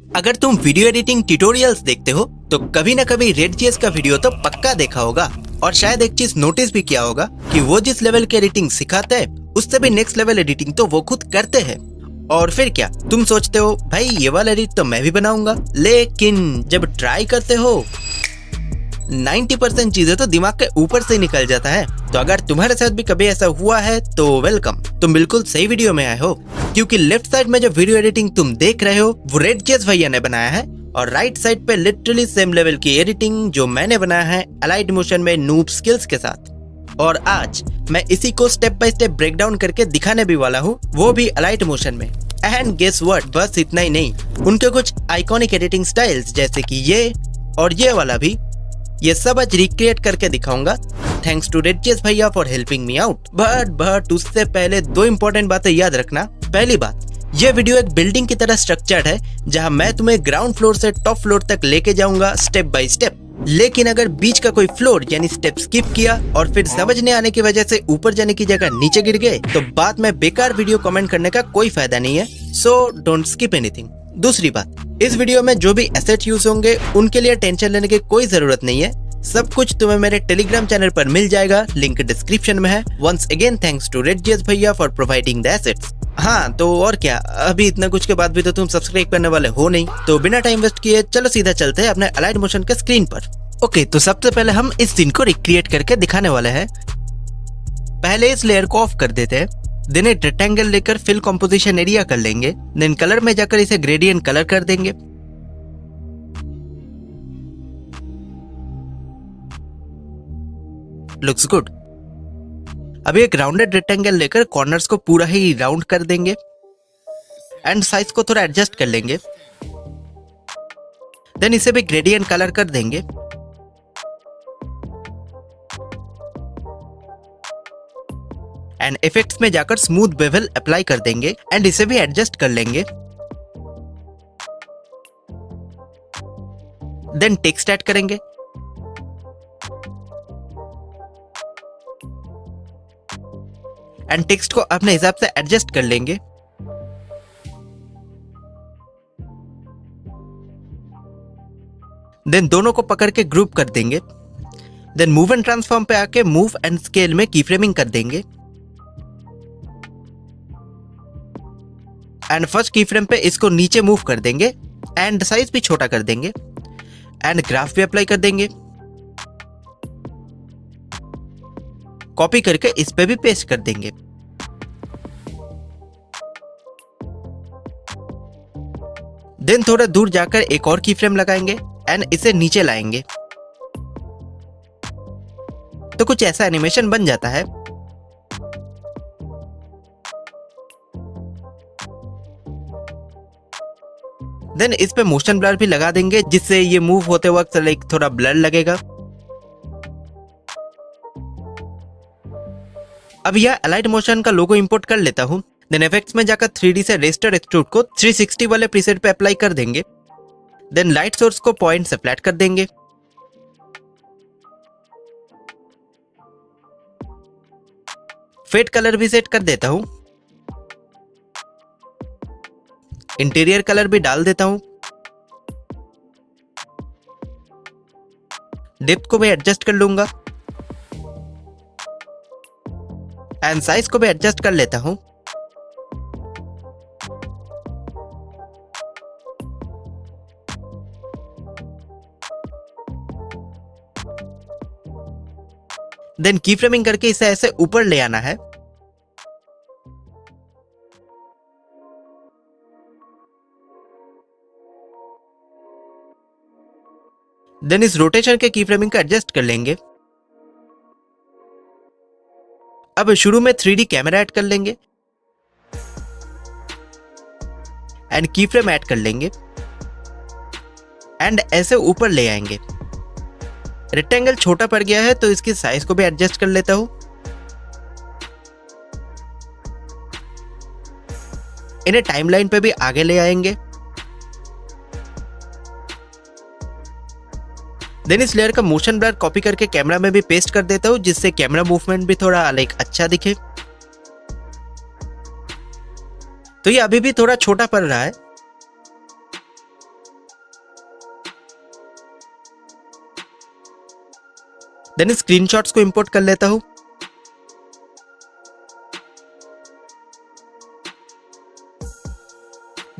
अगर तुम video editing tutorials देखते हो तो कभी ना कभी React.js का वीडियो तो पक्का देखा होगा और शायद एक चीज नोटिस भी किया होगा कि वो जिस लेवल की एडिटिंग सिखाते हैं उससे भी नेक्स्ट लेवल एडिटिंग तो वो खुद करते हैं। और फिर क्या तुम सोचते हो भाई ये वाला एडिट तो मैं भी बनाऊंगा, लेकिन जब ट्राई करते हो 90% चीजें तो दिमाग के ऊपर से निकल जाता है। तो अगर तुम्हारे साथ भी कभी ऐसा हुआ है तो वेलकम, तुम बिल्कुल सही वीडियो में आए हो, क्योंकि लेफ्ट साइड में जो वीडियो एडिटिंग तुम देख रहे हो वो React.js भैया ने बनाया है और राइट साइड पे लिटरली सेम लेवल की एडिटिंग जो मैंने बनाया है अलाइड मोशन में नूब स्किल्स के साथ। और आज मैं इसी को step by step break down करके दिखाने भी वाला हूँ, वो भी अलाइड मोशन में। एंड गेस व्हाट, बस इतना ही नहीं, उनके कुछ आइकॉनिक एडिटिंग स्टाइल्स जैसे कि ये और ये वाला भी, ये सब आज रिक्रिएट करके दिखाऊंगा। थैंक्स टू React.js भैया for helping me out. But उससे पहले दो इंपॉर्टेंट बातें याद रखना। पहली बात, ये वीडियो एक बिल्डिंग की तरह स्ट्रक्चर्ड है जहां मैं तुम्हें ग्राउंड फ्लोर से टॉप फ्लोर तक लेके जाऊंगा स्टेप बाय स्टेप। लेकिन अगर बीच का कोई फ्लोर यानी स्टेप स्किप किया और फिर समझने आने की वजह से ऊपर जाने की जगह नीचे गिर गए तो बाद में बेकार वीडियो कमेंट करने का कोई फायदा नहीं है। So don't skip anything. दूसरी बात, इस वीडियो में जो भी एसेट यूज होंगे उनके लिए टेंशन लेने की कोई जरूरत नहीं है। सब कुछ तुम्हें मेरे टेलीग्राम चैनल पर मिल जाएगा, लिंक डिस्क्रिप्शन में है। Once again thanks to React.js भैया फॉर प्रोवाइडिंग द एसेट्स। हाँ तो और क्या, अभी इतना कुछ के बाद भी तो तुम सब्सक्राइब करने वाले हो नहीं, तो बिना टाइम वेस्ट किए चलो सीधा चलते हैं अपने अलाइड मोशन के स्क्रीन पर। ओके, तो सबसे पहले हम इस सीन को रिक्रिएट करके दिखाने वाले हैं। पहले इस लेयर को ऑफ कर देते हैं, देन एक रेक्टेंगल लेकर फिल कंपोजिशन एरिया कर लेंगे, देन कलर में जाकर इसे ग्रेडियंट कलर कर देंगे। Looks good. अभी एक राउंडेड रेक्टेंगल लेकर कॉर्नर्स को पूरा ही राउंड कर देंगे एंड साइज को थोड़ा एडजस्ट कर लेंगे, देन इसे भी ग्रेडियंट कलर कर देंगे। एंड इफेक्ट्स में जाकर स्मूथ बेवल अप्लाई कर देंगे एंड इसे भी एडजस्ट कर लेंगे। देन टेक्स्ट ऐड करेंगे, एंड टेक्स्ट को अपने हिसाब से एडजस्ट कर लेंगे। देन दोनों को पकड़ के ग्रुप कर देंगे। देन मूव एंड ट्रांसफॉर्म पे आके मूव एंड स्केल में की फ्रेमिंग कर देंगे एंड फर्स्ट की फ्रेम पे इसको नीचे मूव कर देंगे एंड साइज भी छोटा कर देंगे एंड ग्राफ भी अप्लाई कर देंगे। कॉपी करके इस पे भी पेस्ट कर देंगे। देन थोड़ा दूर जाकर एक और की फ्रेम लगाएंगे एंड इसे नीचे लाएंगे तो कुछ ऐसा एनिमेशन बन जाता है। देन इस पे मोशन ब्लर भी लगा देंगे जिससे ये मूव होते वक्त लाइक थोड़ा ब्लर लगेगा। अब यह अलाइड मोशन का लोगो इंपोर्ट कर लेता हूं। देन इफेक्ट्स में जाकर 3D से रेस्टर एक्सट्रूड को 360 वाले प्रीसेट पे अप्लाई कर देंगे। देन लाइट सोर्स को पॉइंट से फ्लैट कर देंगे। फेड कलर भी सेट कर देता हूं। इंटीरियर कलर भी डाल देता हूं। डेप्थ को भी एडजस्ट कर लूंगा एंड साइज को भी एडजस्ट कर लेता हूं। देन की फ्रेमिंग करके इसे ऐसे ऊपर ले आना है। देन इस रोटेशन के की फ्रेमिंग को एडजस्ट कर लेंगे। अब शुरू में 3D कैमरा ऐड कर लेंगे एंड की फ्रेम ऐड कर लेंगे एंड ऐसे ऊपर ले आएंगे। रेक्टेंगल छोटा पड़ गया है तो इसकी साइज को भी एडजस्ट कर लेता हूं। इन्हें टाइमलाइन पे भी आगे ले आएंगे। देन इस लेयर का मोशन ब्लर कॉपी करके कैमरा में भी पेस्ट कर देता हूं जिससे कैमरा मूवमेंट भी थोड़ा लाइक अच्छा दिखे। तो ये अभी भी थोड़ा छोटा पड़ रहा है। देन स्क्रीनशॉट्स को इंपोर्ट कर लेता हूँ।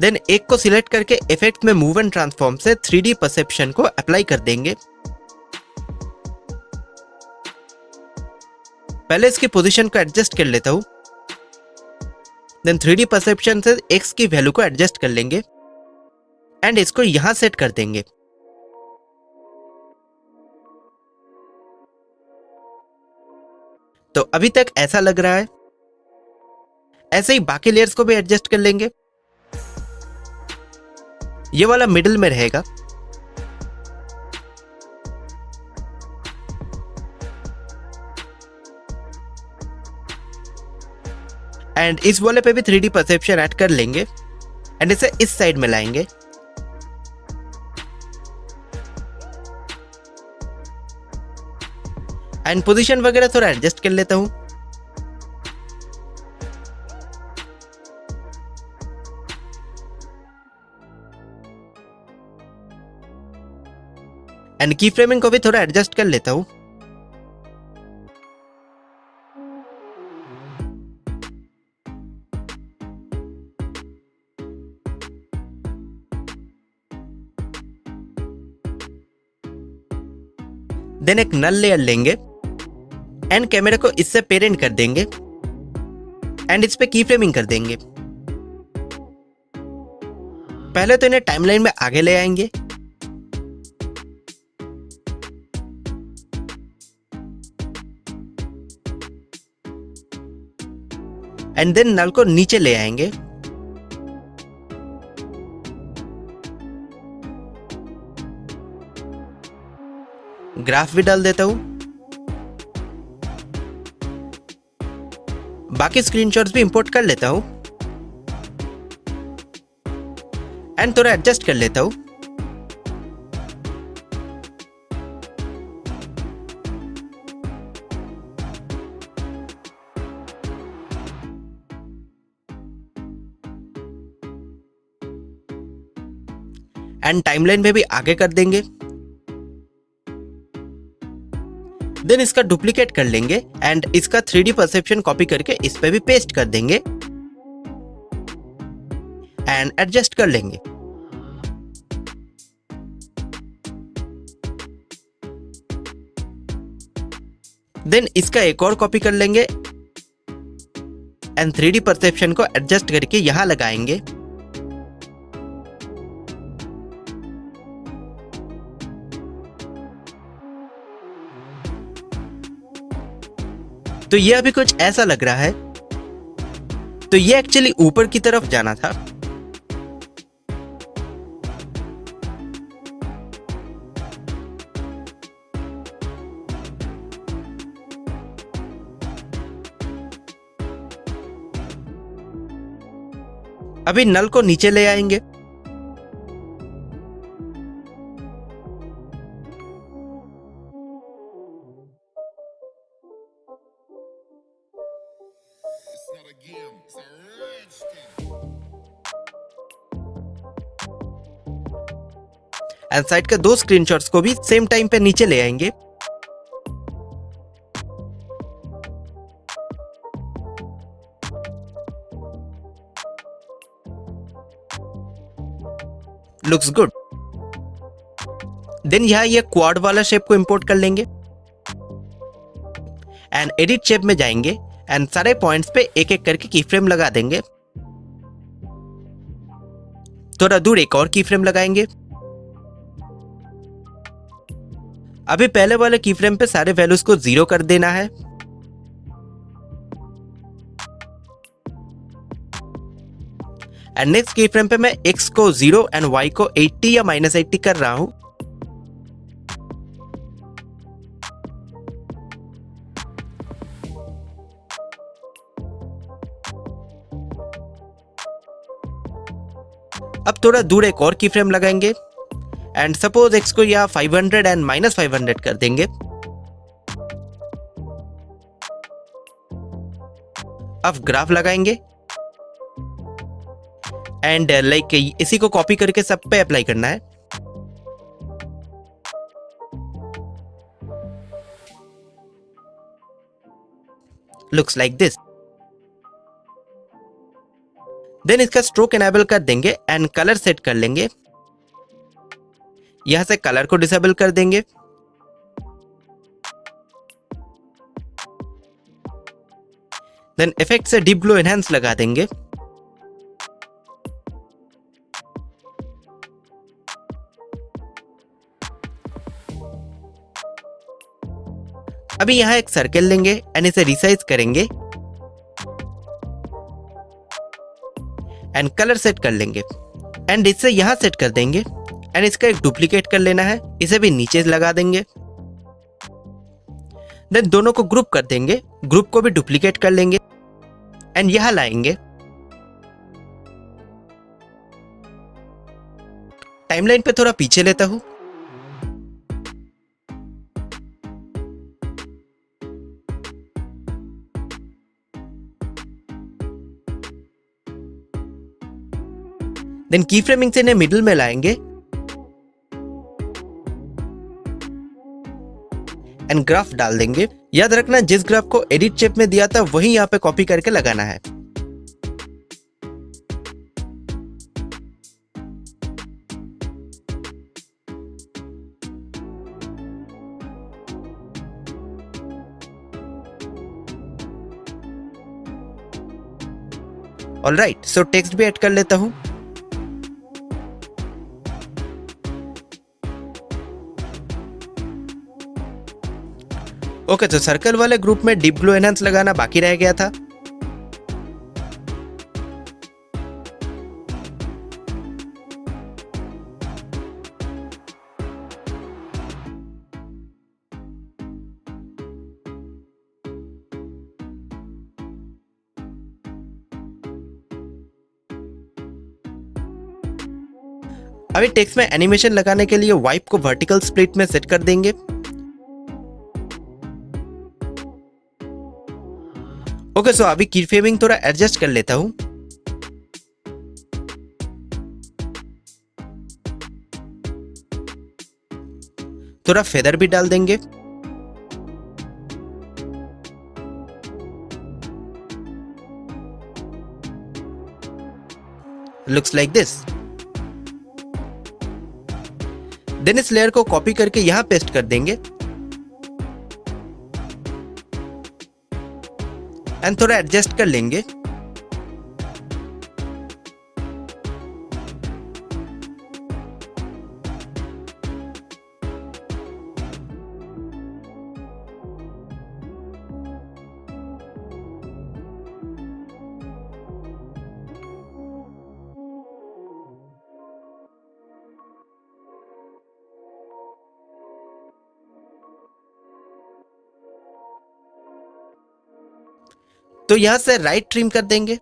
देन एक को सिलेक्ट करके इफेक्ट में मूव एंड ट्रांसफॉर्म से 3D परसेप्शन को अप्लाई कर देंगे। पहले इसकी पोजीशन को एडजस्ट कर लेता हूं। देन 3D परसेप्शन से x की वैल्यू को एडजस्ट कर लेंगे एंड इसको यहां सेट कर देंगे। तो अभी तक ऐसा लग रहा है। ऐसे ही बाकी लेयर्स को भी एडजस्ट कर लेंगे। ये वाला मिडिल में रहेगा। एंड इस वाले पे भी 3D परसेप्शन ऐड कर लेंगे एंड इसे इस साइड में लाएंगे। एंड पोजीशन वगैरह थोड़ा एडजस्ट कर लेता हूं। एंड की फ्रेमिंग को भी थोड़ा एडजस्ट कर लेता हूं। देन एक नल लेयर लेंगे एंड कैमरे को इससे पेरेंट कर देंगे एंड इस पे की फ्रेमिंग कर देंगे। पहले तो इन्हें टाइमलाइन में आगे ले आएंगे। एंड देन नल को नीचे ले आएंगे। ग्राफ भी डाल देता हूं। बाकी स्क्रीनशॉट्स भी इंपोर्ट कर लेता हूं एंड थोड़ा एडजस्ट कर लेता हूं। एंड टाइमलाइन में भी आगे कर देंगे। देन इसका डुप्लीकेट कर लेंगे एंड इसका 3D परसेप्शन कॉपी करके इस पे भी पेस्ट कर देंगे एंड एडजस्ट कर लेंगे। देन इसका एक और कॉपी कर लेंगे एंड 3D परसेप्शन को एडजस्ट करके यहां लगाएंगे। तो ये अभी कुछ ऐसा लग रहा है। तो ये एक्चुअली ऊपर की तरफ जाना था। अभी नल को नीचे ले आएंगे। एंड साइड के 2 स्क्रीनशॉट्स को भी सेम टाइम पे नीचे ले आएंगे। Looks good. देन यहां ये क्वाड वाला शेप को इंपोर्ट कर लेंगे एंड एडिट शेप में जाएंगे एंड सारे पॉइंट्स पे एक एक करके की फ्रेम लगा देंगे। थोड़ा दूर एक और की फ्रेम लगाएंगे। अभी पहले वाले की फ्रेम पे सारे वैल्यूज को 0 कर देना है। एंड नेक्स्ट की फ्रेम पे मैं x को 0 एंड y को 80 या -80 कर रहा हूं। अब थोड़ा दूर एक और की फ्रेम लगाएंगे एंड सपोज x को या 500 एंड -500 कर देंगे। अब ग्राफ लगाएंगे एंड लाइक इसी को कॉपी करके सब पे अप्लाई करना है। Looks like this. देन इसका स्ट्रोक एनेबल कर देंगे एंड कलर सेट कर लेंगे। यहां से कलर को डिसेबल कर देंगे। देन इफेक्ट से डीप ग्लो एनहांस लगा देंगे। अभी यहां एक सर्कल लेंगे एंड इसे रिसाइज करेंगे एंड कलर सेट कर लेंगे एंड इसे यहां सेट कर देंगे एंड इसका एक डुप्लीकेट कर लेना है, इसे भी नीचे लगा देंगे। देन दोनों को ग्रुप कर देंगे, ग्रुप को भी डुप्लीकेट कर लेंगे एंड यहां लाएंगे। टाइमलाइन पे थोड़ा पीछे लेता हूं। देन की फ्रेमिंग से इन्हें मिडिल में लाएंगे एंड ग्राफ डाल देंगे। याद रखना जिस ग्राफ को एडिट शेप में दिया था वही यहां पे कॉपी करके लगाना है। ऑलराइट, सो टेक्स्ट भी ऐड कर लेता हूं। ओके, तो सर्कल वाले ग्रुप में डीप ग्लो एनहांस लगाना बाकी रह गया था। अभी टेक्स्ट में एनिमेशन लगाने के लिए वाइप को वर्टिकल स्प्लिट में सेट कर देंगे। ओके, सो अभी की फ्रेमिंग थोड़ा एडजस्ट कर लेता हूं। थोड़ा फेदर भी डाल देंगे। Looks like this. देन इस लेयर को कॉपी करके यहां पेस्ट कर देंगे एंड थोड़ा एडजस्ट कर लेंगे। तो यहां से राइट ट्रिम कर देंगे।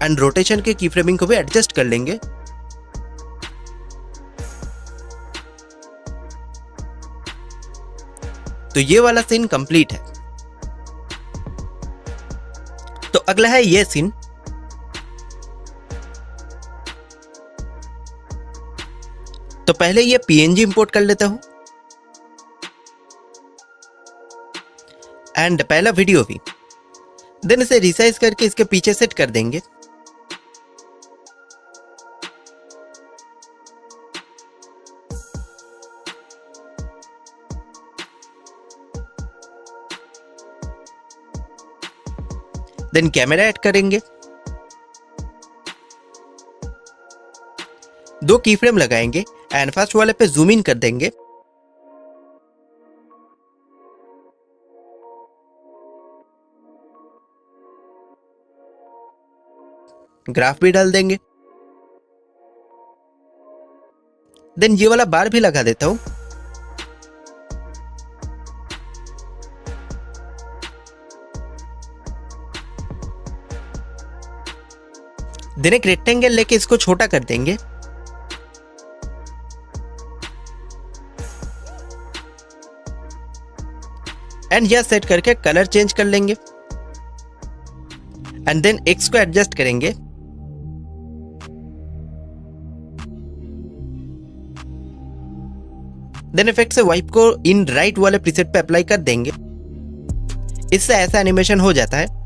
एंड रोटेशन के की फ्रेमिंग को भी एडजस्ट कर लेंगे। तो ये वाला सीन कंप्लीट है। तो अगला है ये सीन। तो पहले ये पीएनजी इंपोर्ट कर लेता हूं एंड पहला वीडियो भी। देन इसे रिसाइज करके इसके पीछे सेट कर देंगे। देन कैमरा ऐड करेंगे। दो की फ्रेम लगाएंगे एंड फर्स्ट वाले पे जूम इन कर देंगे। ग्राफ भी डाल देंगे। देन ये वाला बार भी लगा देता हूं। देन एक रेक्टेंगल लेके इसको छोटा कर देंगे। एंड यह सेट करके कलर चेंज कर लेंगे एंड देन एक्स को एडजस्ट करेंगे। देन इफेक्ट से वाइप को इन राइट वाले प्रीसेट पे अप्लाई कर देंगे। इससे ऐसा एनिमेशन हो जाता है।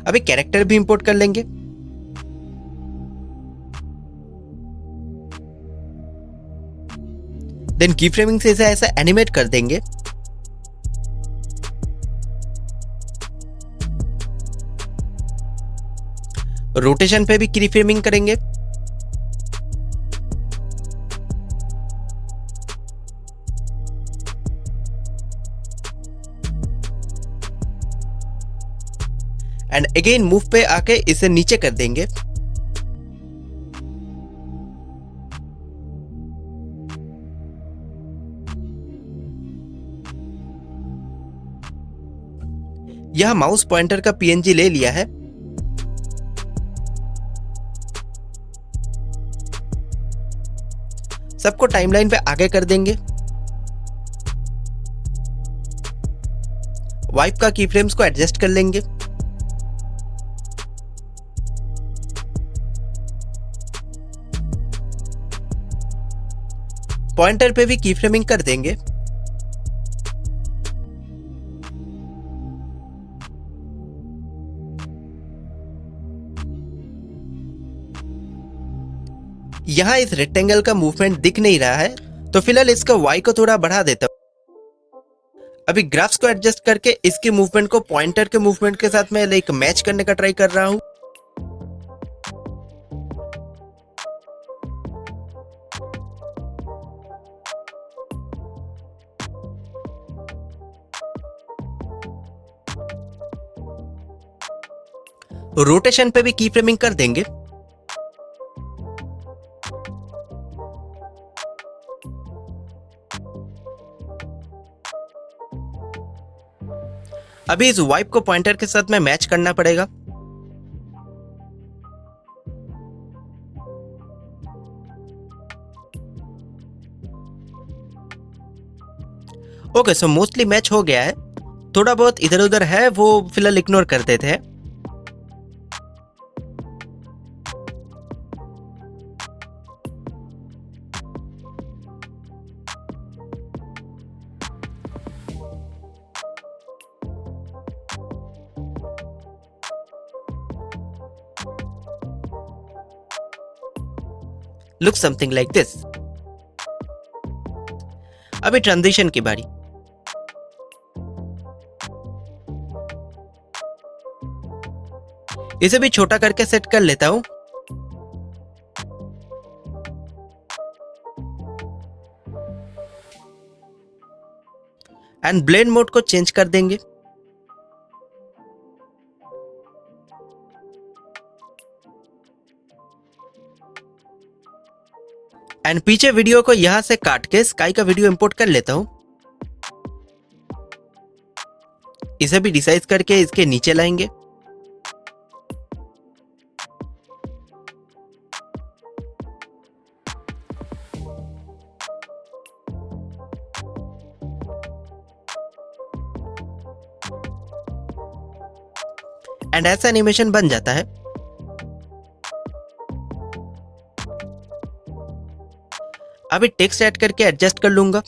अभी कैरेक्टर भी इंपोर्ट कर लेंगे। देन की फ्रेमिंग से इसे ऐसा एनिमेट कर देंगे। रोटेशन पे भी की फ्रेमिंग करेंगे। एंड अगेन मूव पे आके इसे नीचे कर देंगे। यह माउस पॉइंटर का पीएनजी ले लिया है। सबको टाइमलाइन पे आगे कर देंगे। वाइप का की फ्रेम्स को एडजस्ट कर लेंगे। पॉइंटर पे भी की फ्रेमिंग कर देंगे। यहां इस रेक्टेंगल का मूवमेंट दिख नहीं रहा है, तो फिलहाल इसका वाई को थोड़ा बढ़ा देता हूं। अभी ग्राफ्स को एडजस्ट करके इसके मूवमेंट को पॉइंटर के मूवमेंट के साथ मैं लाइक मैच करने का ट्राई कर रहा हूं। रोटेशन पे भी की फ्रेमिंग कर देंगे। अभी इस वाइप को पॉइंटर के साथ में मैच करना पड़ेगा। ओके, सो मोस्टली मैच हो गया है। थोड़ा बहुत इधर उधर है, वो फिलहाल इग्नोर कर देते हैं। Look something like this. अभी ट्रांजिशन की बारी। इसे भी छोटा करके सेट कर लेता हूं। एंड ब्लेंड मोड को चेंज कर देंगे। एंड पीछे वीडियो को यहां से काट के स्काई का वीडियो इंपोर्ट कर लेता हूं। इसे भी डिसाइज करके इसके नीचे लाएंगे। एंड ऐसा एनिमेशन बन जाता है। अभी टेक्स्ट ऐड करके एडजस्ट कर लूंगा।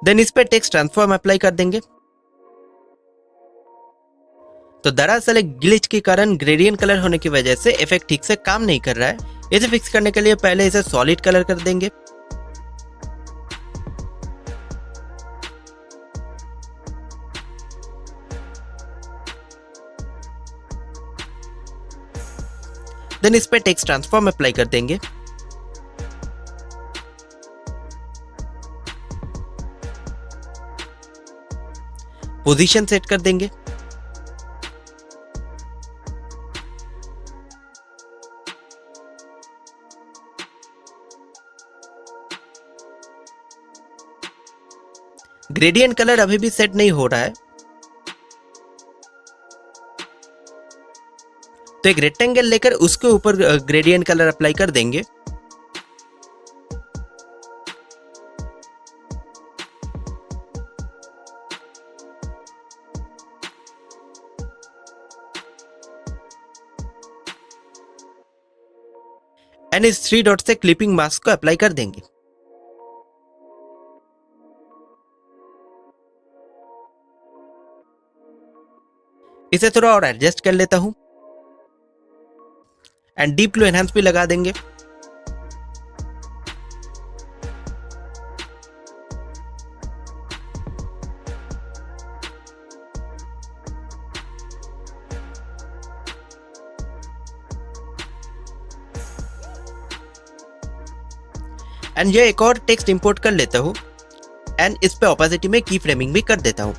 देन इस पे टेक्स्ट ट्रांसफॉर्म अप्लाई कर देंगे। तो दरअसल एक ग्लिच के कारण ग्रेडियंट कलर होने की वजह से इफेक्ट ठीक से काम नहीं कर रहा है। इसे फिक्स करने के लिए पहले इसे सॉलिड कलर कर देंगे। देन इस पे टेक्स्ट ट्रांसफॉर्म अप्लाई कर देंगे। पोजीशन सेट कर देंगे। ग्रेडियंट कलर अभी भी सेट नहीं हो रहा है, तो एक रेक्टेंगल लेकर उसके ऊपर ग्रेडियंट कलर अप्लाई कर देंगे। एंड इस 3 डॉट से क्लिपिंग मास्क को अप्लाई कर देंगे। इसे थोड़ा और एडजस्ट कर लेता हूं एंड डीप ब्लू एनहांस भी लगा देंगे। एंड ये एक और टेक्स्ट इंपोर्ट कर लेता हूं एंड इस पे ओपेसिटी में की फ्रेमिंग भी कर देता हूं।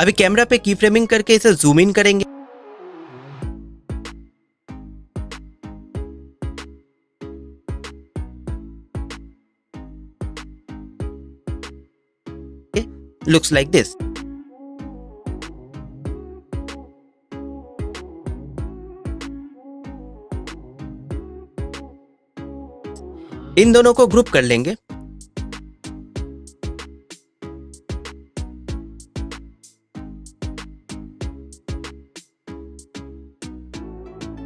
अभी कैमरा पे की फ्रेमिंग करके इसे जूम इन करेंगे। Looks like this. इन दोनों को ग्रुप कर लेंगे।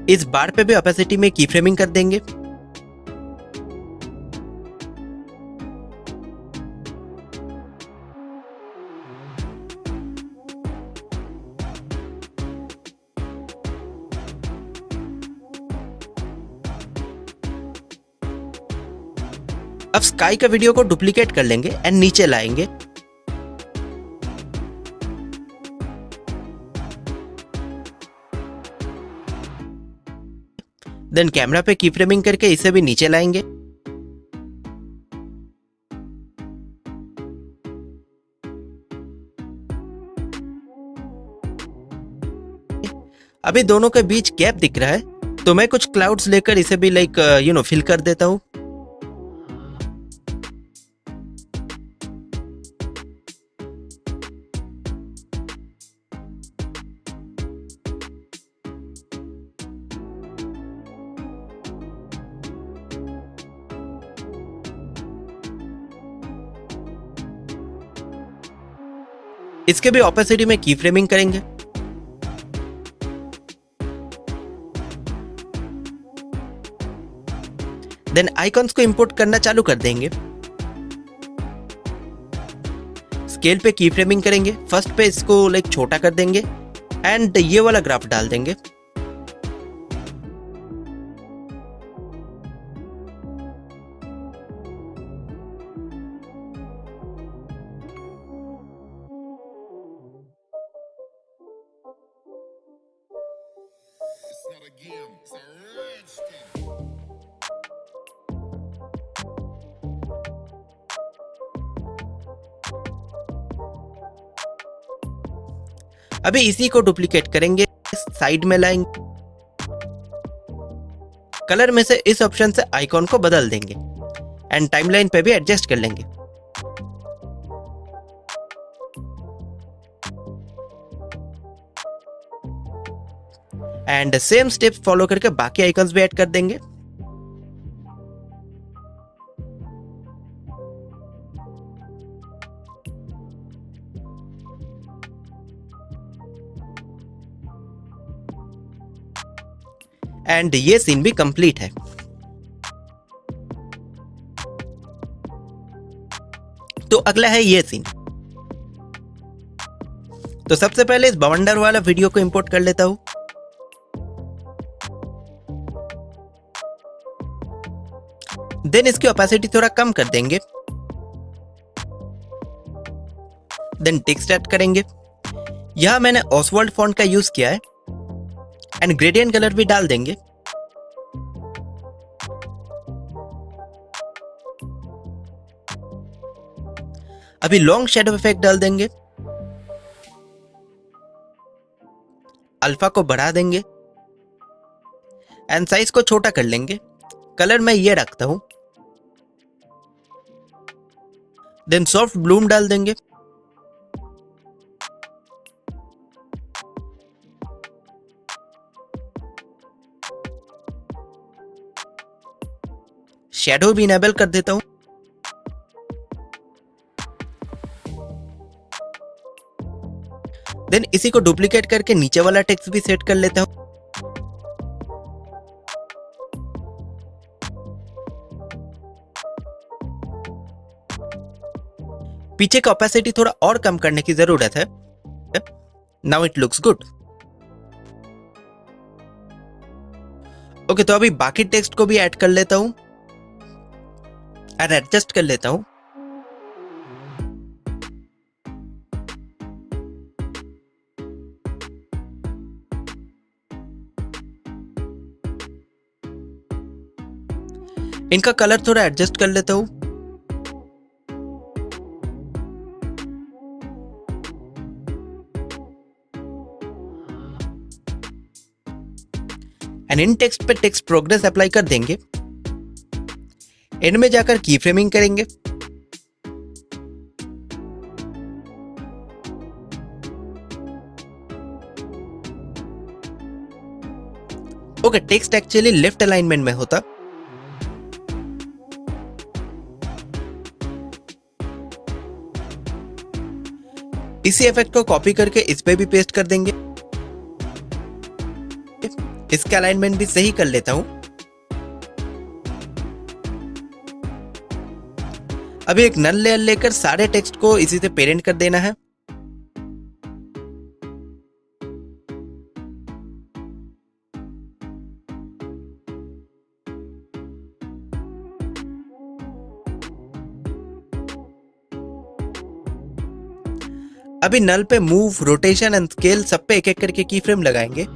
इस बार पे भी ओपेसिटी में की फ्रेमिंग कर देंगे। अब स्काई का वीडियो को डुप्लीकेट कर लेंगे एंड नीचे लाएंगे। देन कैमरा पे की फ्रेमिंग करके इसे भी नीचे लाएंगे। अभी दोनों के बीच गैप दिख रहा है, तो मैं कुछ क्लाउड्स लेकर इसे भी लाइक फिल कर देता हूं। इसके भी ओपेसिटी में की फ्रेमिंग करेंगे। देन आइकॉन्स को इंपोर्ट करना चालू कर देंगे। स्केल पे की फ्रेमिंग करेंगे। फर्स्ट पे इसको लाइक छोटा कर देंगे एंड ये वाला ग्राफ डाल देंगे। अभी इसी को डुप्लीकेट करेंगे, साइड में लाएंगे। कलर में से इस ऑप्शन से आइकॉन को बदल देंगे एंड टाइमलाइन पे भी एडजस्ट कर लेंगे। एंड सेम स्टेप्स फॉलो करके बाकी आइकॉन्स भी ऐड कर देंगे। एंड ये सीन भी कंप्लीट है। तो अगला है ये सीन। तो सबसे पहले इस बवंडर वाला वीडियो को इंपोर्ट कर लेता हूं। देन इसकी ओपेसिटी थोड़ा कम कर देंगे। देन टेक्स्ट ऐड करेंगे। यहां मैंने ऑसवाल्ड फॉन्ट का यूज किया है एंड ग्रेडियंट कलर भी डाल देंगे। अभी लॉन्ग शेडो इफेक्ट डाल देंगे। अल्फा को बढ़ा देंगे एंड साइज को छोटा कर लेंगे। कलर मैं ये रखता हूं। देन सॉफ्ट ब्लूम डाल देंगे। शैडो भी इनेबल कर देता हूं। देन इसी को डुप्लीकेट करके नीचे वाला टेक्स्ट भी सेट कर लेता हूं। पीछे का ओपेसिटी थोड़ा और कम करने की जरूरत है। Now it looks good. Okay, तो अभी बाकी टेक्स्ट को भी ऐड कर लेता हूं और एडजस्ट कर लेता हूं। इनका कलर थोड़ा एडजस्ट कर लेता हूं। एंड इन टेक्स्ट पे टेक्स्ट प्रोग्रेस अप्लाई कर देंगे। एंड में जाकर की फ्रेमिंग करेंगे। Okay, text actually left alignment में होता। इसी इफेक्ट को कॉपी करके इस पे भी पेस्ट कर देंगे। इसका अलाइनमेंट भी सही कर लेता हूं। अभी एक नल लेयर लेकर सारे टेक्स्ट को इसी से पेरेंट कर देना है। अभी नल पे मूव, रोटेशन एंड स्केल सब पे एक एक करके की फ्रेम लगाएंगे।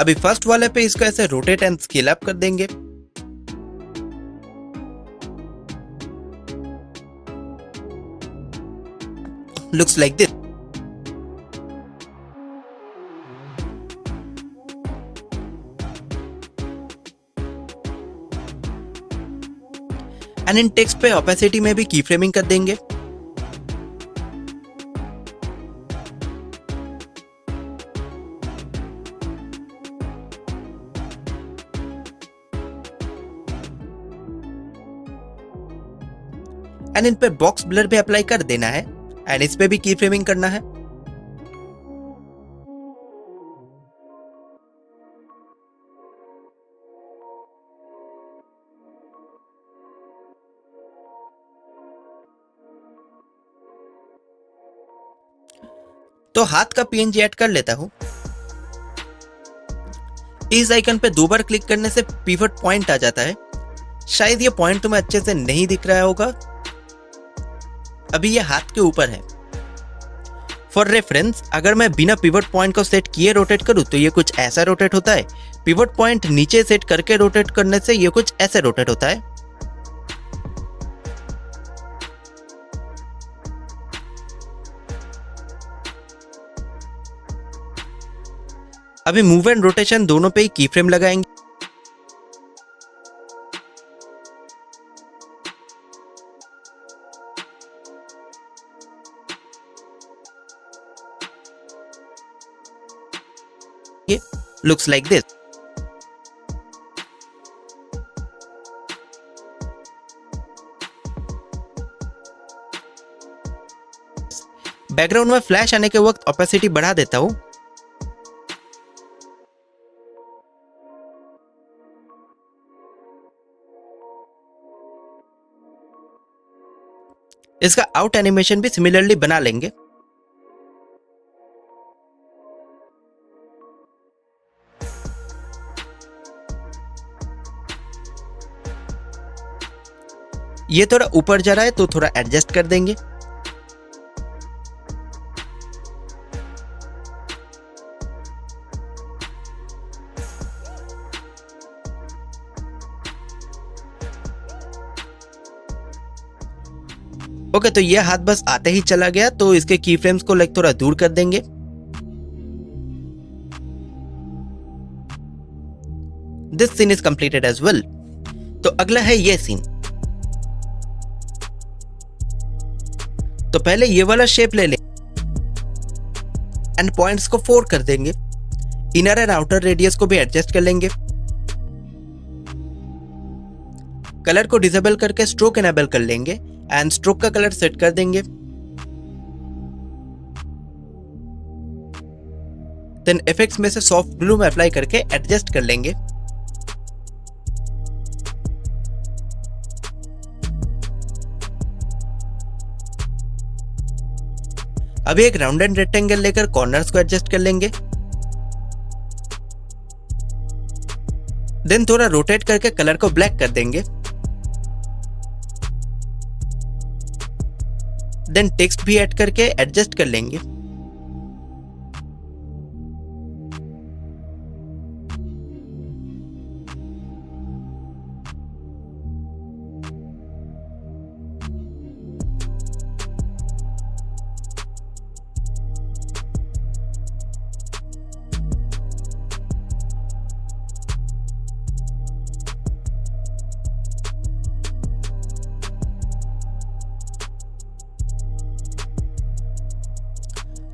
अभी फर्स्ट वाले पे इसको ऐसे रोटेट एंड स्केल अप कर देंगे। Looks like this. And in text पे ओपेसिटी में भी की फ्रेमिंग कर देंगे। एंड इन पे बॉक्स ब्लर भी अप्लाई कर देना है एंड इस पे भी की फ्रेमिंग करना है। तो हाथ का पीएनजी ऐड कर लेता हूं। इस आइकन पे दो बार क्लिक करने से पिवट पॉइंट आ जाता है। शायद ये पॉइंट तुम्हें अच्छे से नहीं दिख रहा होगा। अभी ये हाथ के ऊपर है। फॉर रेफरेंस, अगर मैं बिना पिवट पॉइंट को सेट किए रोटेट करूं तो ये कुछ ऐसा रोटेट होता है। पिवट पॉइंट नीचे सेट करके रोटेट करने से ये कुछ ऐसे रोटेट होता है। अभी मूव एंड रोटेशन दोनों पे ही की फ्रेम लगाएंगे। Looks like this. बैकग्राउंड में फ्लैश आने के वक्त ओपेसिटी बढ़ा देता हूं। इसका आउट एनिमेशन भी सिमिलरली बना लेंगे। ये थोड़ा ऊपर जा रहा है तो थोड़ा एडजस्ट कर देंगे। ओके, तो ये हाथ बस आते ही चला गया, तो इसके की फ्रेम्स को लाइक थोड़ा दूर कर देंगे। This scene is completed as well. तो अगला है ये सीन। तो पहले ये वाला शेप ले लें एंड पॉइंट्स को 4 कर देंगे। इनर एंड आउटर रेडियस को भी एडजस्ट कर लेंगे। कलर को डिसेबल करके स्ट्रोक एनेबल कर लेंगे एंड स्ट्रोक का कलर सेट कर देंगे। देन इफेक्ट्स में से सॉफ्ट ब्लूम अप्लाई करके एडजस्ट कर लेंगे। अभी एक राउंडेड रेक्टेंगल लेकर कॉर्नर्स को एडजस्ट कर लेंगे। देन थोड़ा रोटेट करके कलर को ब्लैक कर देंगे। देन टेक्स्ट भी ऐड करके एडजस्ट कर लेंगे।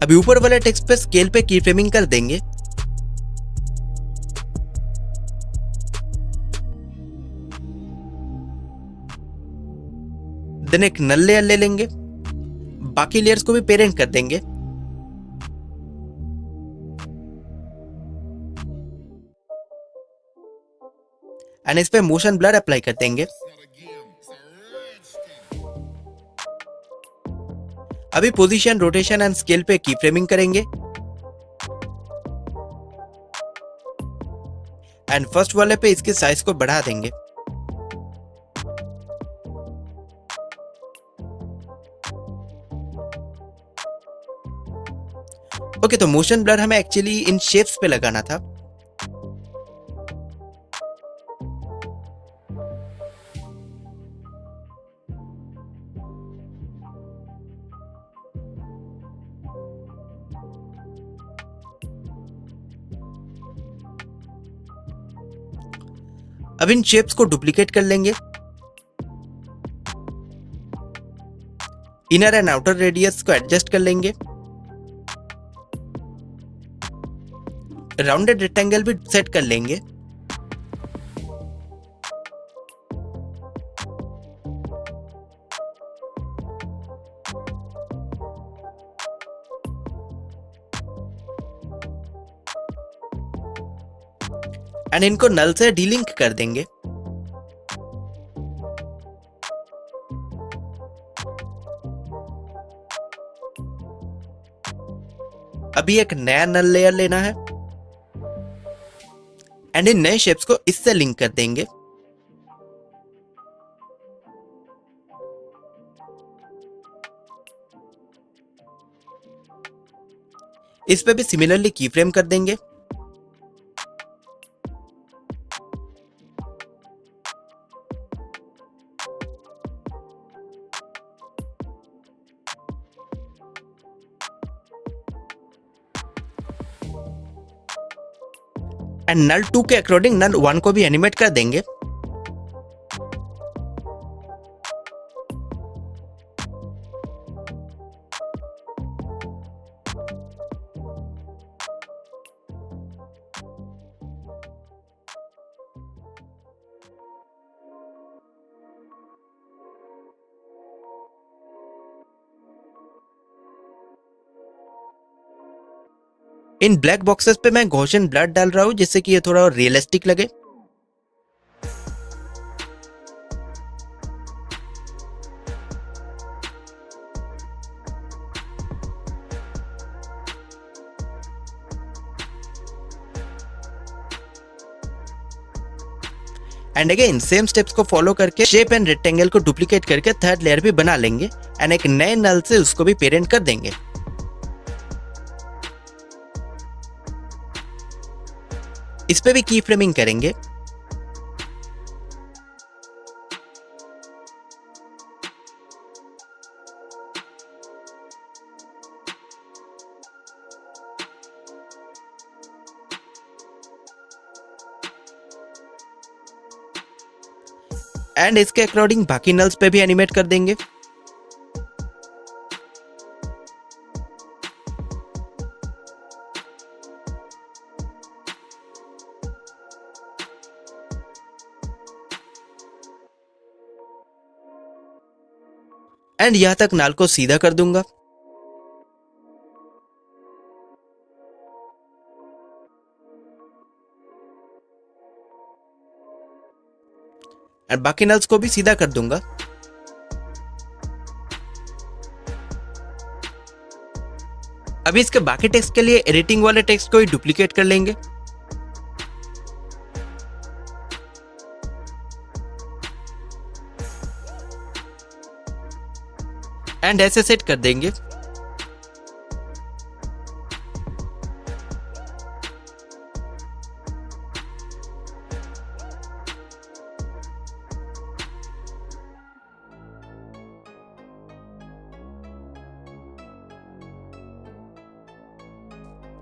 अभी ऊपर वाले टेक्स्ट पे स्केल पे की फ्रेमिंग कर देंगे। देन एक नल लेयर ले लेंगे। बाकी लेयर्स को भी पेरेंट कर देंगे। एंड इस पे मोशन ब्लर अप्लाई कर देंगे। अभी पोजीशन, रोटेशन एंड स्केल पे की फ्रेमिंग करेंगे एंड फर्स्ट वाले पे इसके साइज को बढ़ा देंगे। ओके, तो मोशन ब्लर हमें एक्चुअली इन शेप्स पे लगाना था। अब इन शेप्स को डुप्लीकेट कर लेंगे। इनर एंड आउटर रेडियस को एडजस्ट कर लेंगे। राउंडेड रेक्टेंगल भी सेट कर लेंगे। एंड इनको नल से डीलिंक कर देंगे। अभी एक नया नल लेयर लेना है एंड इन नए शेप्स को इससे लिंक कर देंगे। इस पे भी सिमिलरली की फ्रेम कर देंगे। एंड नल 2 के अकॉर्डिंग नल 1 को भी एनिमेट कर देंगे। इन ब्लैक बॉक्सेस पे मैं गॉसियन ब्लर डाल रहा हूं जिससे कि ये थोड़ा और रियलिस्टिक लगे। एंड अगेन सेम स्टेप्स को फॉलो करके शेप एंड रेक्टेंगल को डुप्लीकेट करके थर्ड लेयर भी बना लेंगे एंड एक नए नल से उसको भी पेरेंट कर देंगे। इस पे भी की फ्रेमिंग करेंगे। एंड इसके अकॉर्डिंग बाकी नल्स पे भी एनिमेट कर देंगे। एंड यहां तक नाल को सीधा कर दूंगा। और बाकी नल्स को भी सीधा कर दूंगा। अभी इसके बाकी टेक्स्ट के लिए एडिटिंग वाले टेक्स्ट को ही डुप्लीकेट कर लेंगे। एंड ऐसे सेट कर देंगे।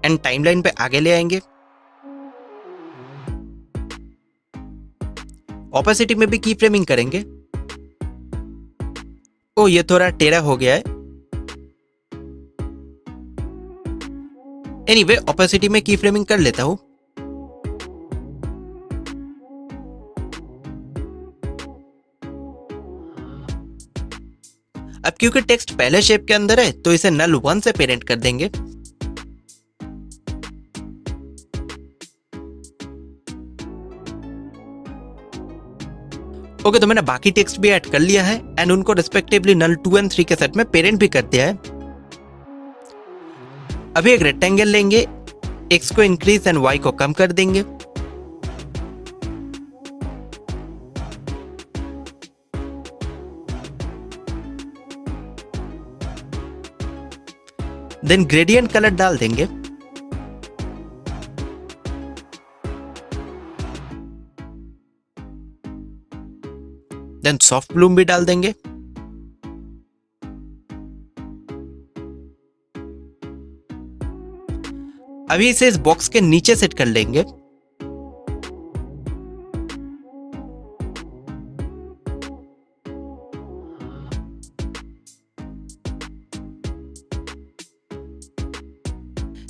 एंड टाइमलाइन पे आगे ले आएंगे। ऑपेसिटी में भी की फ्रेमिंग करेंगे। ओ ये थोड़ा टेढ़ा हो गया है। एनीवे ऑपेसिटी में की फ्रेमिंग कर लेता हूं। अब क्योंकि टेक्स्ट पहले शेप के अंदर है तो इसे नल 1 से पेरेंट कर देंगे। ओके तो मैंने बाकी टेक्स्ट भी ऐड कर लिया है एंड उनको रिस्पेक्टिवली नल 2 एंड 3 के सेट में पेरेंट भी कर दिया है। अभी एक रेक्टेंगल लेंगे, एक्स को इंक्रीज एंड वाई को कम कर देंगे। देन ग्रेडियंट कलर डाल देंगे। देन सॉफ्ट ब्लूम भी डाल देंगे। अभी इसे इस बॉक्स के नीचे सेट कर लेंगे।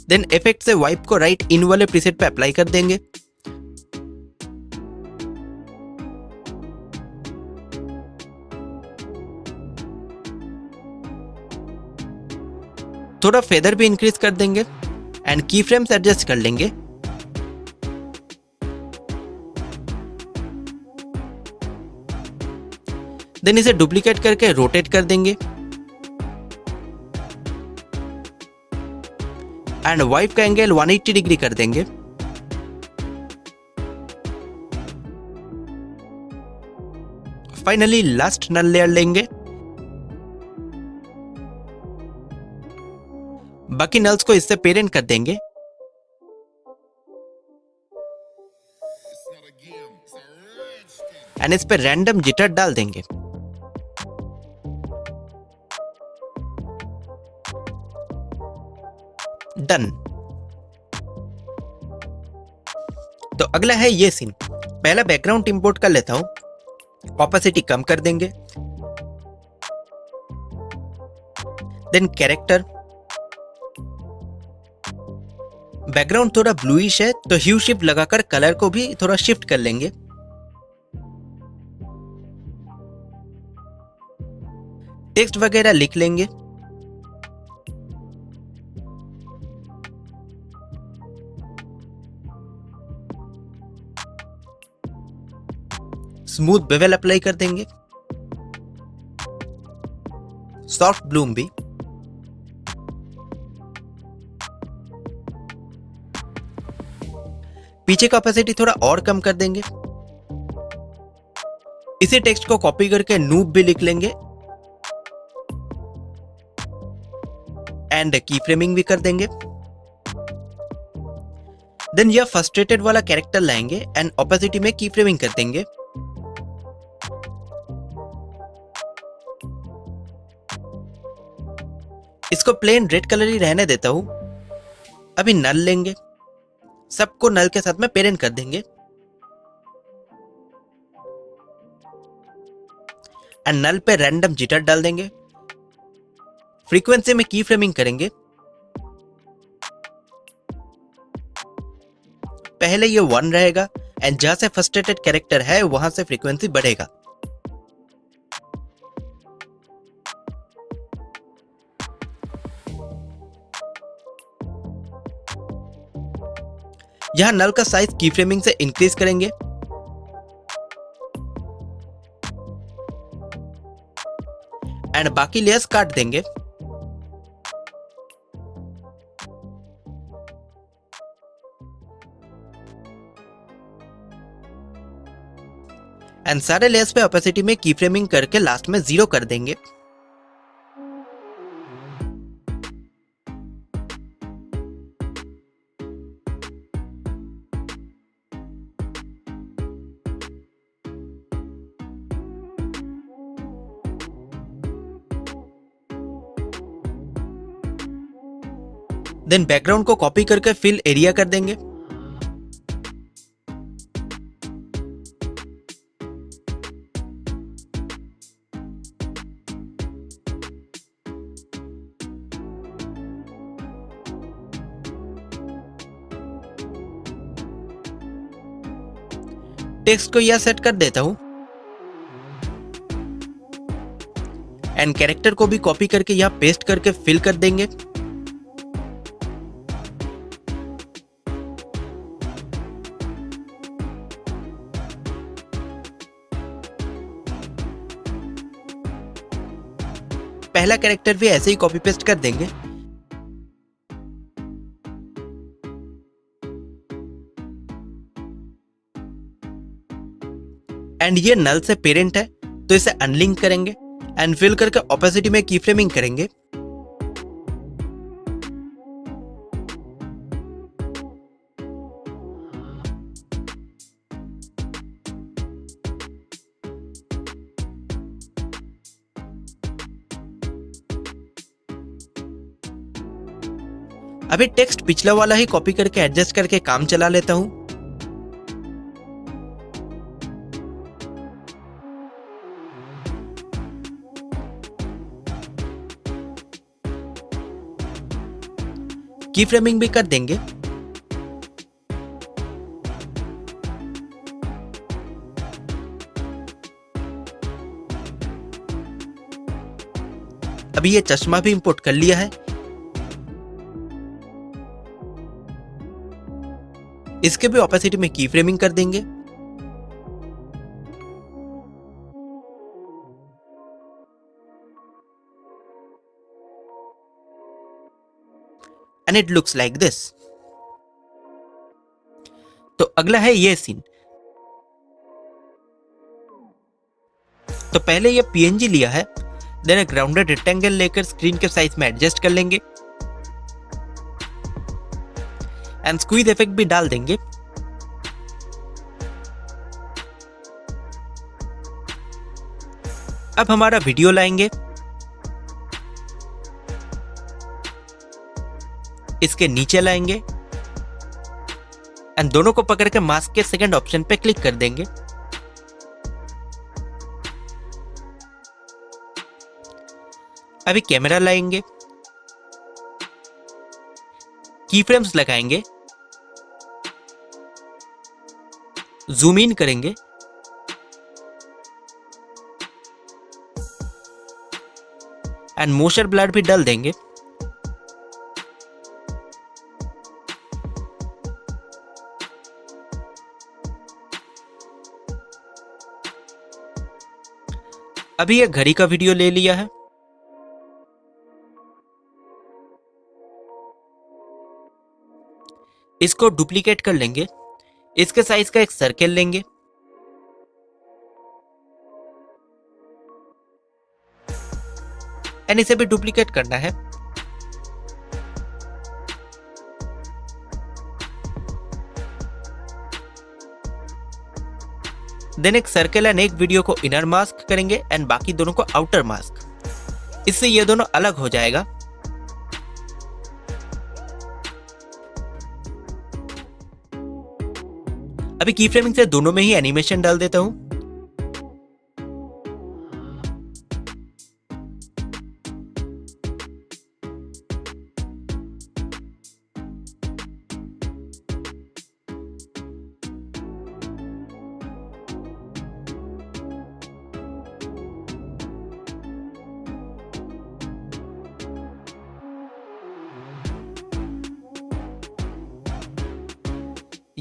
देन इफेक्ट से वाइप को राइट इन वाले प्रीसेट पे अप्लाई कर देंगे। थोड़ा फेदर भी इंक्रीज कर देंगे एंड की फ्रेम्स एडजस्ट कर लेंगे। देन इसे डुप्लीकेट करके रोटेट कर देंगे एंड वाइप का एंगल 180 डिग्री कर देंगे। फाइनली लास्ट नल लेयर लेंगे। बाकी नल्स को इससे पेरेंट कर देंगे एंड इस पे रैंडम जिटर डाल देंगे। डन। तो अगला है ये सीन। पहला बैकग्राउंड इंपोर्ट कर लेता हूं। ऑपेसिटी कम कर देंगे। Then character. बैकग्राउंड थोड़ा ब्लूइश है तो ह्यू शिफ्ट लगाकर कलर को भी थोड़ा शिफ्ट कर लेंगे। टेक्स्ट वगैरह लिख लेंगे। स्मूथ बेवल अप्लाई कर देंगे। सॉफ्ट ब्लूम भी। पीछे का ऑपेसिटी थोड़ा और कम कर देंगे। इसी टेक्स्ट को कॉपी करके नूब भी लिख लेंगे एंड की फ्रेमिंग भी कर देंगे। देन यह फ्रस्ट्रेटेड वाला कैरेक्टर लाएंगे एंड ऑपेसिटी में की फ्रेमिंग कर देंगे। इसको प्लेन रेड कलर ही रहने देता हूं। अभी नल लेंगे, सबको नल के साथ में पेरेंट कर देंगे। एंड नल पे रैंडम जिटर डाल देंगे। फ्रीक्वेंसी में की फ्रेमिंग करेंगे। पहले ये 1 रहेगा एंड जहां से फ्रस्ट्रेटेड कैरेक्टर है वहां से फ्रीक्वेंसी बढ़ेगा। यहां नल का साइज की फ्रेमिंग से इंक्रीज करेंगे। एंड बाकी लेयर्स काट देंगे। एंड सारे लेयर्स पे ओपेसिटी में की फ्रेमिंग करके लास्ट में 0 कर देंगे। देन बैकग्राउंड को कॉपी करके फिल एरिया कर देंगे। टेक्स्ट को यह सेट कर देता हूं एंड कैरेक्टर को भी कॉपी करके यहां पेस्ट करके फिल कर देंगे। पहला कैरेक्टर भी ऐसे ही कॉपी पेस्ट कर देंगे। एंड ये नल से पेरेंट है तो इसे अनलिंक करेंगे एंड फिल करके ओपेसिटी में की फ्रेमिंग करेंगे। अभी टेक्स्ट पिछला वाला ही कॉपी करके एडजस्ट करके काम चला लेता हूं। की फ्रेमिंग भी कर देंगे। अभी ये चश्मा भी इंपोर्ट कर लिया है। इसके भी ओपेसिटी में की फ्रेमिंग कर देंगे। And it looks like this. तो अगला है ये सीन। तो पहले ये पीएनजी लिया है, देन एक ग्राउंडेड रेक्टेंगल लेकर स्क्रीन के साइज में एडजस्ट कर लेंगे एंड स्क्वीज इफेक्ट भी डाल देंगे। अब हमारा वीडियो लाएंगे, इसके नीचे लाएंगे एंड दोनों को पकड़ के मास्क के सेकंड ऑप्शन पे क्लिक कर देंगे। अभी कैमरा लाएंगे, की फ्रेम्स लगाएंगे, जूम इन करेंगे एंड मोशन ब्लर भी डाल देंगे। अभी ये घड़ी का वीडियो ले लिया है। इसको डुप्लीकेट कर लेंगे, इसके साइज का एक सर्कल लेंगे एंड इसे भी डुप्लीकेट करना है। देन एक सर्कल एंड एक वीडियो को इनर मास्क करेंगे एंड बाकी दोनों को आउटर मास्क। इससे ये दोनों अलग हो जाएगा। अभी की फ्रेमिंग से दोनों में ही एनिमेशन डाल देता हूं।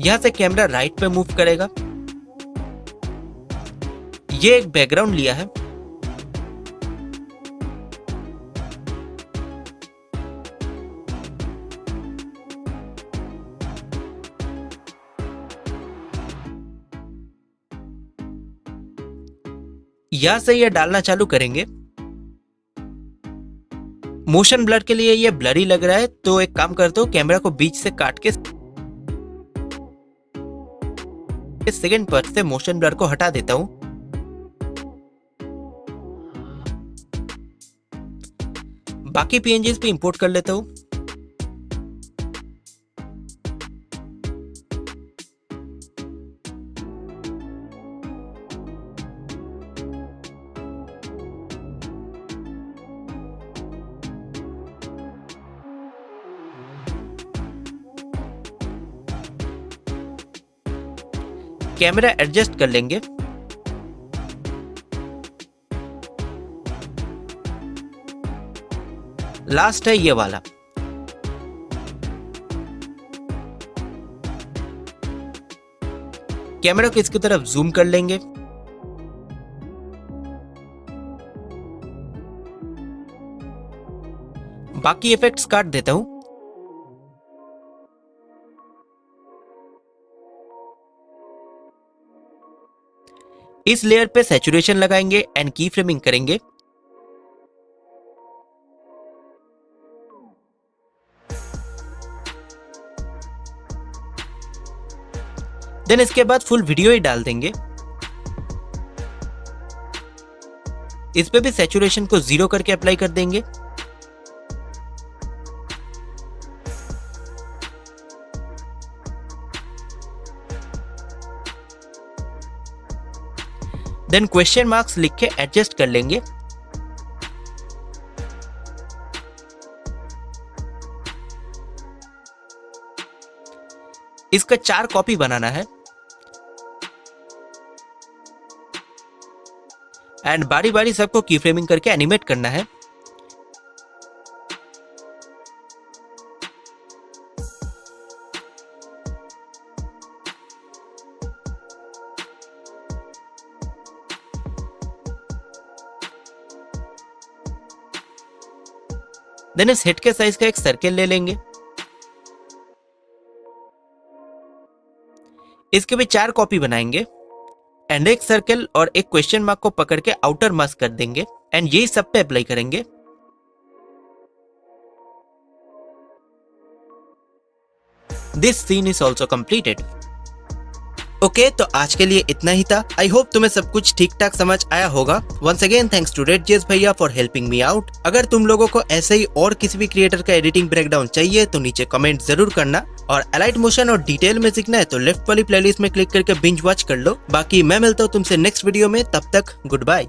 यहाँ से कैमरा राइट पे मूव करेगा। ये एक बैकग्राउंड लिया है। यहां से ये डालना चालू करेंगे। मोशन ब्लर के लिए ये ब्लरी लग रहा है, तो एक काम करते हो, कैमरा को बीच से काट के सेकंड पर से मोशन ब्लर को हटा देता हूं। बाकी पीएनजीज भी इंपोर्ट कर लेता हूं। कैमरा एडजस्ट कर लेंगे। लास्ट है ये वाला। कैमरा को इसकी तरफ जूम कर लेंगे। बाकी इफेक्ट्स काट देता हूं। इस लेयर पे सैचुरेशन लगाएंगे एंड की फ्रेमिंग करेंगे। देन इसके बाद फुल वीडियो ही डाल देंगे। इस पे भी सैचुरेशन को 0 करके अप्लाई कर देंगे। देन क्वेश्चन मार्क्स लिख के एडजस्ट कर लेंगे। इसका 4 कॉपी बनाना है एंड बारी बारी सबको की फ्रेमिंग करके एनिमेट करना है। देन इस हेड के साइज का एक सर्कल ले लेंगे। इसके भी 4 कॉपी बनाएंगे एंड एक सर्कल और एक क्वेश्चन मार्क को पकड़ के आउटर मास्क कर देंगे एंड यही सब पे अप्लाई करेंगे। This scene is also completed. Okay, तो आज के लिए इतना ही था। आई होप तुम्हें सब कुछ ठीक ठाक समझ आया होगा। वंस अगेन थैंक्स टू रेडजेस भैया फॉर हेल्पिंग मी आउट। अगर तुम लोगों को ऐसे ही और किसी भी क्रिएटर का एडिटिंग ब्रेकडाउन चाहिए तो नीचे कमेंट जरूर करना, और अलाइट मोशन और डिटेल में सीखना है तो लेफ्ट वाली प्लेलिस्ट में क्लिक करके बिंज वॉच कर लो। बाकी मैं मिलता हूँ तुमसे नेक्स्ट वीडियो में, तब तक गुड बाय।